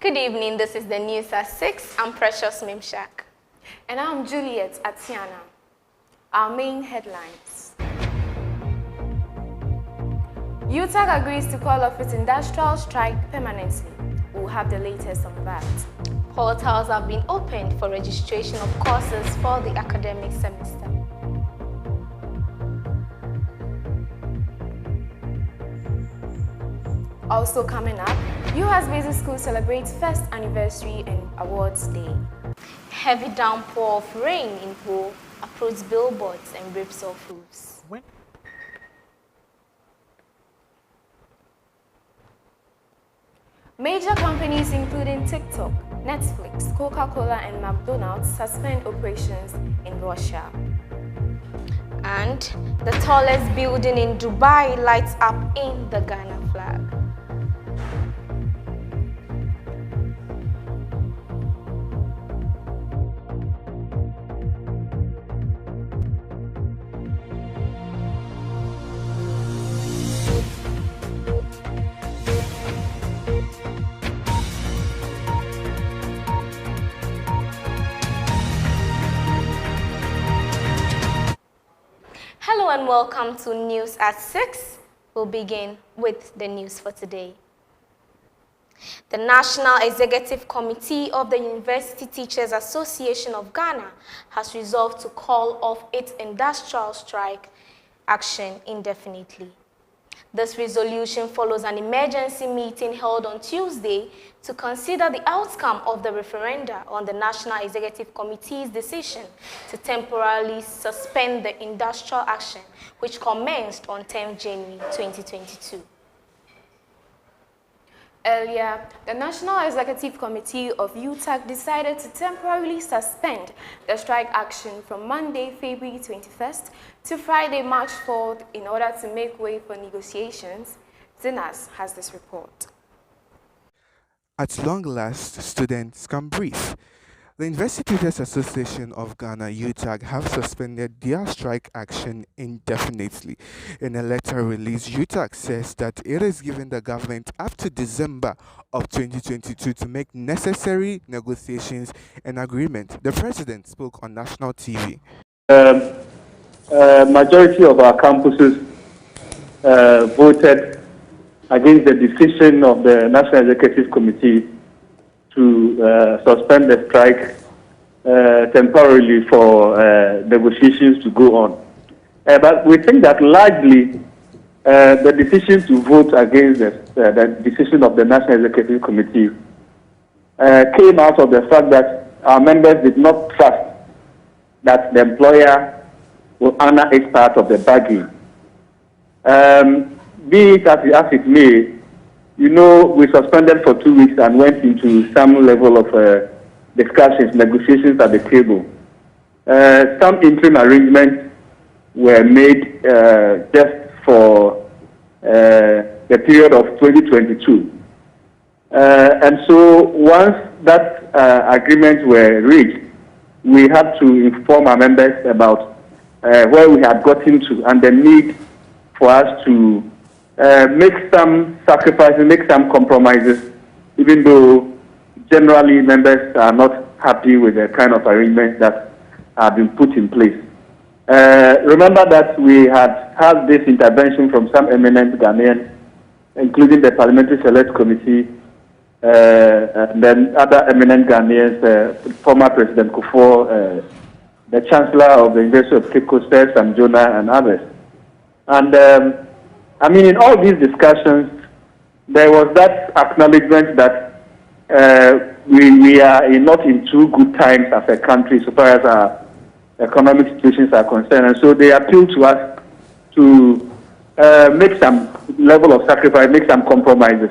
Good evening, this is the news at 6. I'm Precious Mimshak. And I'm Juliet Atiana. Our main headlines. UTAG agrees to call off its industrial strike permanently. We'll have the latest on that. Portals have been opened for registration of courses for the academic semester. Also coming up, UHAS Base School celebrates first anniversary and awards day. Heavy downpour of rain in Ho approaches billboards and rips off roofs. Major companies including TikTok, Netflix, Coca-Cola and McDonald's suspend operations in Russia. And the tallest building in Dubai lights up in the Ghana flag. Hello and welcome to News at 6. We'll begin with the news for today. The National Executive Committee of the University Teachers Association of Ghana has resolved to call off its industrial strike action indefinitely. This resolution follows an emergency meeting held on Tuesday to consider the outcome of the referenda on the National Executive Committee's decision to temporarily suspend the industrial action, which commenced on 10 January 2022. Earlier, the National Executive Committee of UTAG decided to temporarily suspend the strike action from Monday, February 21st to Friday, March 4th in order to make way for negotiations. Zinas has this report. At long last, students can breathe. The University Teachers Association of Ghana, UTAG, have suspended their strike action indefinitely. In a letter released, UTAG says that it is giving the government up to December of 2022 to make necessary negotiations and agreement. The president spoke on national TV. Majority of our campuses voted against the decision of the National Executive Committee to suspend the strike temporarily for negotiations to go on. But we think that largely the decision to vote against the decision of the National Executive Committee came out of the fact that our members did not trust that the employer will honor its part of the bargain. Be it as it may, you know, we suspended for 2 weeks and went into some level of discussions, negotiations at the table. Some interim arrangements were made just for the period of 2022. And so once that agreements were reached, we had to inform our members about where we had gotten to and the need for us to make some sacrifices, make some compromises, even though generally members are not happy with the kind of arrangements that have been put in place. Remember that we had had this intervention from some eminent Ghanaians, including the Parliamentary Select Committee, and then other eminent Ghanaians, former President Kufuor, the Chancellor of the University of Cape Coast, Sam Jonah, and others. And I mean, in all these discussions, there was that acknowledgement that we are not in too good times as a country so far as our economic situations are concerned. And so they appealed to us to make some level of sacrifice, make some compromises.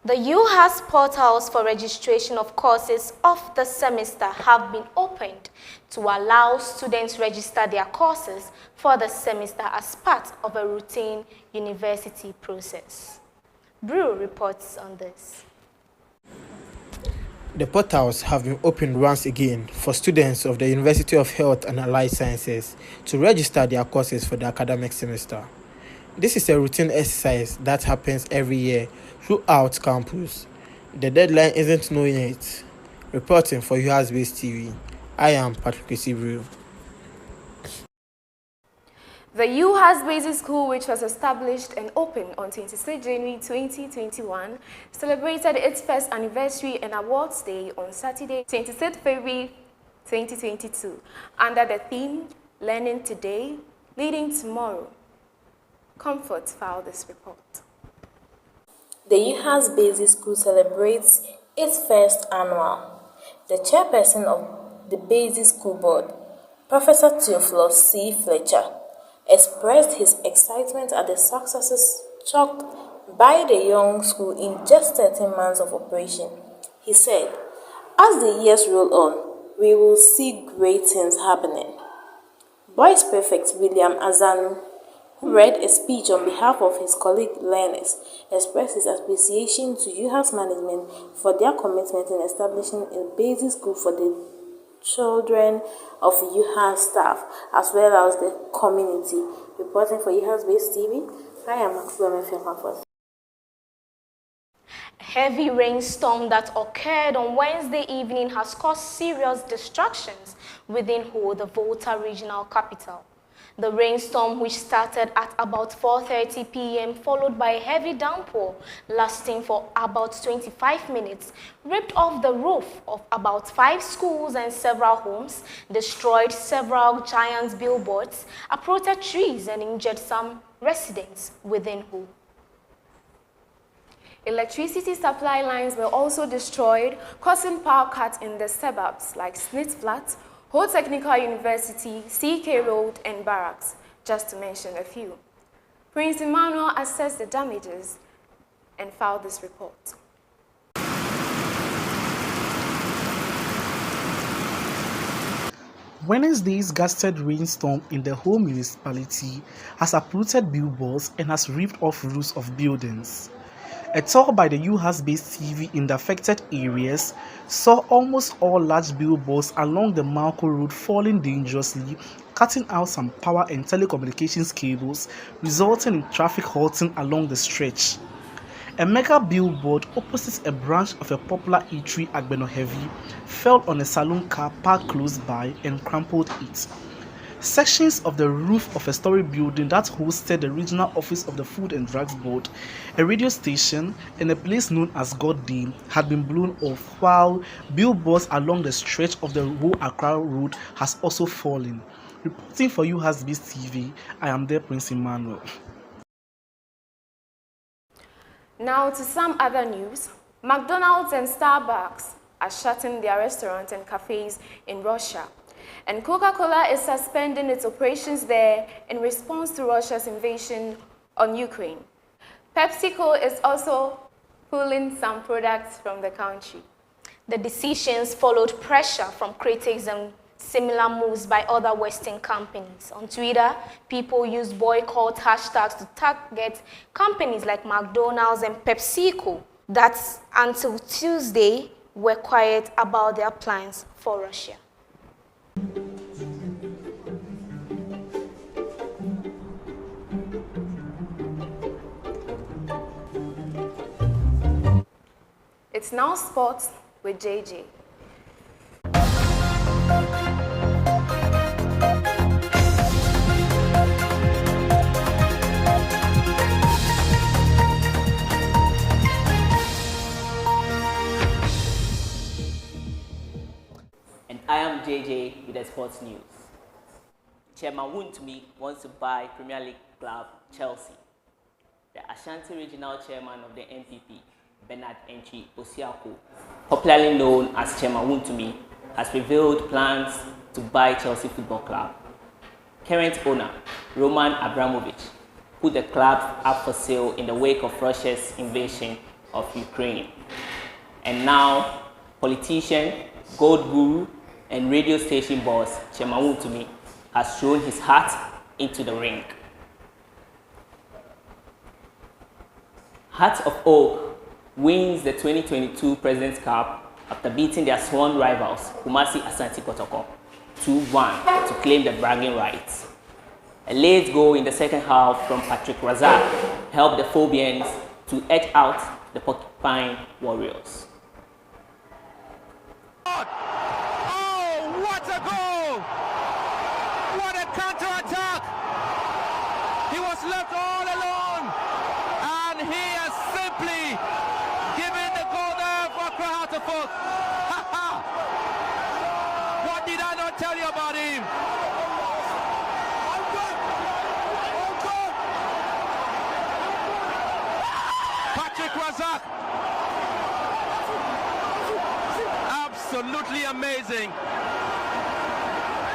The UHAS portals for registration of courses of the semester have been opened to allow students register their courses for the semester as part of a routine university process. Brew reports on this. The portals have been opened once again for students of the University of Health and Allied Sciences to register their courses for the academic semester. This is a routine exercise that happens every year throughout campus. The deadline isn't known yet. Reporting for UHAS Base TV, I am Patrick Isibru. The UHAS Basic School, which was established and opened on 26 January 2021, celebrated its first anniversary and awards day on Saturday, 26 February 2022, under the theme, Learning Today, Leading Tomorrow. Comfort filed this report. The UHAS Basic School celebrates its first annual. The chairperson of the Basic School Board, Professor Theophilus C. Fletcher, expressed his excitement at the successes chalked by the young school in just 13 months of operation. He said, "As the years roll on, we will see great things happening." Vice Prefect William Azanu, who read a speech on behalf of his colleague learners, expressed his appreciation to UHAS management for their commitment in establishing a basic school for the children of UHAS staff as well as the community. Reporting for UHAS Base TV, I am Maxwell Comfort. A heavy rainstorm that occurred on Wednesday evening has caused serious distractions within Ho, the Volta regional capital. The rainstorm, which started at about 4:30 p.m., followed by a heavy downpour lasting for about 25 minutes, ripped off the roof of about 5 schools and several homes, destroyed several giant billboards, uprooted trees, and injured some residents within Ho. Electricity supply lines were also destroyed, causing power cuts in the suburbs like Smith Flat, Ho Technical University, CK Road, and Barracks, just to mention a few. Prince Emmanuel assessed the damages and filed this report. Wednesday's gusted rainstorm in the whole municipality has uprooted billboards and has ripped off roofs of buildings. A tour by the UHAS Base TV in the affected areas saw almost all large billboards along the Malco Road falling dangerously, cutting out some power and telecommunications cables, resulting in traffic halting along the stretch. A mega billboard opposite a branch of a popular eatery, Agbeno Heavy, fell on a saloon car parked close by and crumpled it. Sections of the roof of a story building that hosted the regional office of the Food and Drugs Board, a radio station, and a place known as God Dame had been blown off, while billboards along the stretch of the Ho Accra Road has also fallen. Reporting for UHAS Base TV, I am there, Prince Emmanuel. Now to some other news. McDonald's and Starbucks are shutting their restaurants and cafes in Russia. And Coca-Cola is suspending its operations there in response to Russia's invasion on Ukraine. PepsiCo is also pulling some products from the country. The decisions followed pressure from critics and similar moves by other Western companies. On Twitter, people used boycott hashtags to target companies like McDonald's and PepsiCo that, until Tuesday, were quiet about their plans for Russia. It's now sports with JJ. And I am JJ with the sports news. Chairman Wuntumi wants to buy Premier League club Chelsea. The Ashanti Regional Chairman of the NPP, Bernard Entry Osiako, popularly known as Chairman Wuntumi, has revealed plans to buy Chelsea Football Club. Current owner, Roman Abramovich, put the club up for sale in the wake of Russia's invasion of Ukraine. And now, politician, gold guru, and radio station boss, Chairman Wuntumi, has thrown his hat into the ring. Hearts of Oak wins the 2022 President's Cup after beating their sworn rivals, Kumasi Asante Kotoko, 2-1 to claim the bragging rights. A late goal in the second half from Patrick Razak helped the Phobians to edge out the Porcupine Warriors. Oh, what a goal! What a counter-attack! He was left all alone, and he has simply given the goal there for Accra to Folk. What did I not tell you about him? Patrick Razak. Absolutely amazing.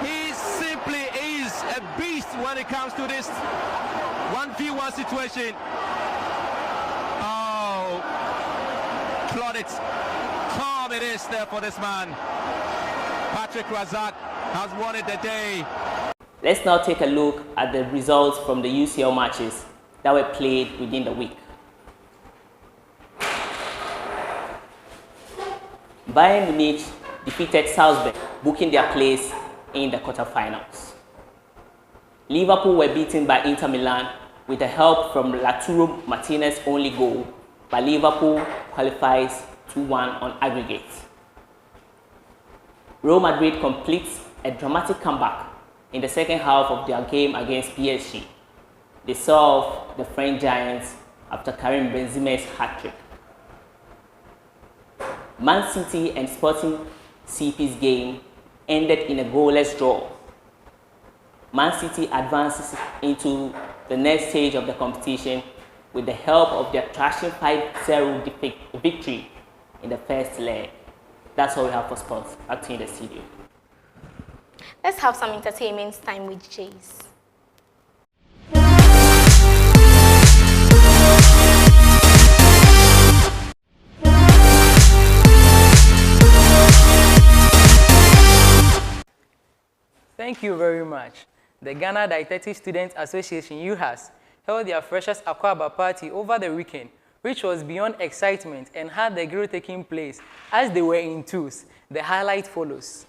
He simply is a beast when it comes to this 1v1 situation. Oh, plaudits. Calm it is there for this man. Patrick Razak has won it the day. Let's now take a look at the results from the UCL matches that were played within the week. Bayern Munich defeated Salzburg, booking their place in the quarterfinals. Liverpool were beaten by Inter Milan with the help from Lautaro Martinez's only goal, but Liverpool qualifies 2-1 on aggregate. Real Madrid completes a dramatic comeback in the second half of their game against PSG. They saw off the French giants after Karim Benzema's hat-trick. Man City and Sporting CP's game ended in a goalless draw. Man City advances into the next stage of the competition with the help of their thrashing 5-0 victory in the first leg. That's all we have for sports. Back to you in the studio. Let's have some entertainment time with Jace. Thank you very much. The Ghana Dietetic Students Association, UHAS, held their freshers Akwaba party over the weekend, which was beyond excitement and had the grill taking place as they were in twos. The highlight follows.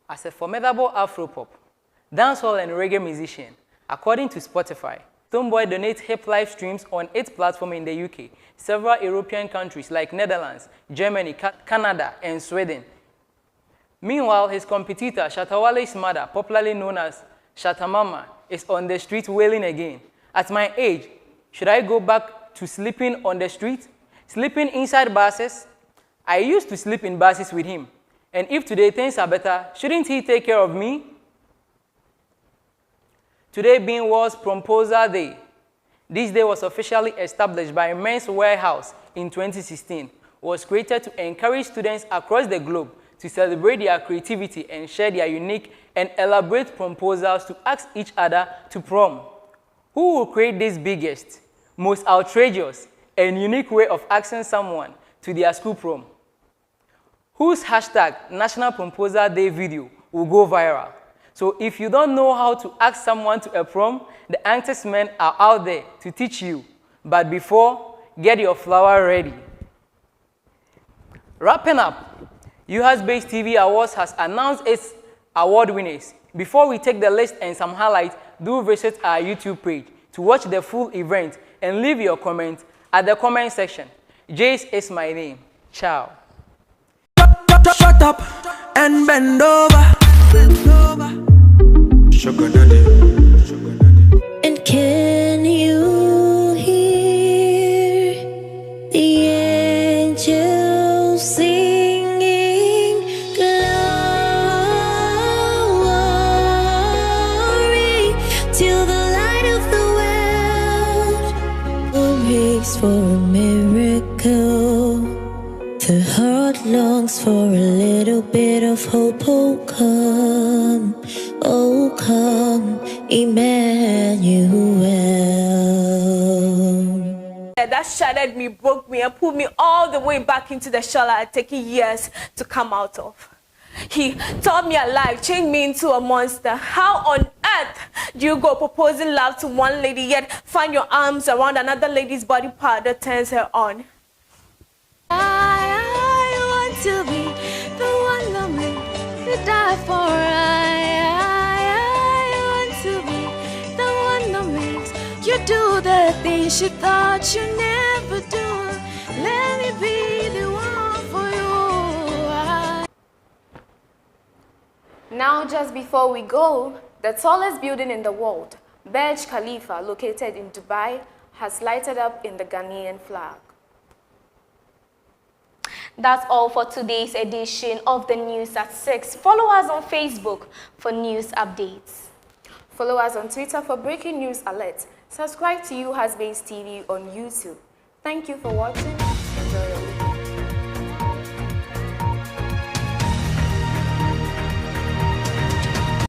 As a formidable Afro-pop, dancehall and reggae musician, according to Spotify, Tomboy donates hip live streams on its platform in the UK, several European countries like Netherlands, Germany, Canada, and Sweden. Meanwhile, his competitor, Shatawale's mother, popularly known as Shatamama, is on the street wailing again. At my age, should I go back to sleeping on the street? Sleeping inside buses? I used to sleep in buses with him. And if today things are better, shouldn't he take care of me? Today being World Proposal Day. This day was officially established by Men's Warehouse in 2016. It was created to encourage students across the globe to celebrate their creativity and share their unique and elaborate proposals to ask each other to prom. Who will create this biggest, most outrageous, and unique way of asking someone to their school prom? Whose hashtag National Proposal Day video will go viral? So if you don't know how to ask someone to a prom, the anxious men are out there to teach you. But before, get your flower ready. Wrapping up, UHAS Base TV Awards has announced its award winners. Before we take the list and some highlights, do visit our YouTube page to watch the full event and leave your comment at the comment section. Jace is my name. Ciao. Shut up and bend over. Sugar daddy. And can you hear the angels singing glory till the light of the world? Praise for a miracle. The heart longs for a little bit of hope. Oh come, Emmanuel. That shattered me, broke me, and pulled me all the way back into the shell I had taken years to come out of. He taught me a lie, changed me into a monster. How on earth do you go proposing love to one lady, yet find your arms around another lady's body part that turns her on? I want to be the one lonely to die for. I want to be the one that makes you do the things you thought you never do. Let me be the one for you. Now, just before we go, the tallest building in the world, Burj Khalifa, located in Dubai, has lighted up in the Ghanaian flag. That's all for today's edition of the News at 6. Follow us on Facebook for news updates. Follow us on Twitter for breaking news alerts. Subscribe to UHAS Base TV on YouTube. Thank you for watching. Enjoy your weekend.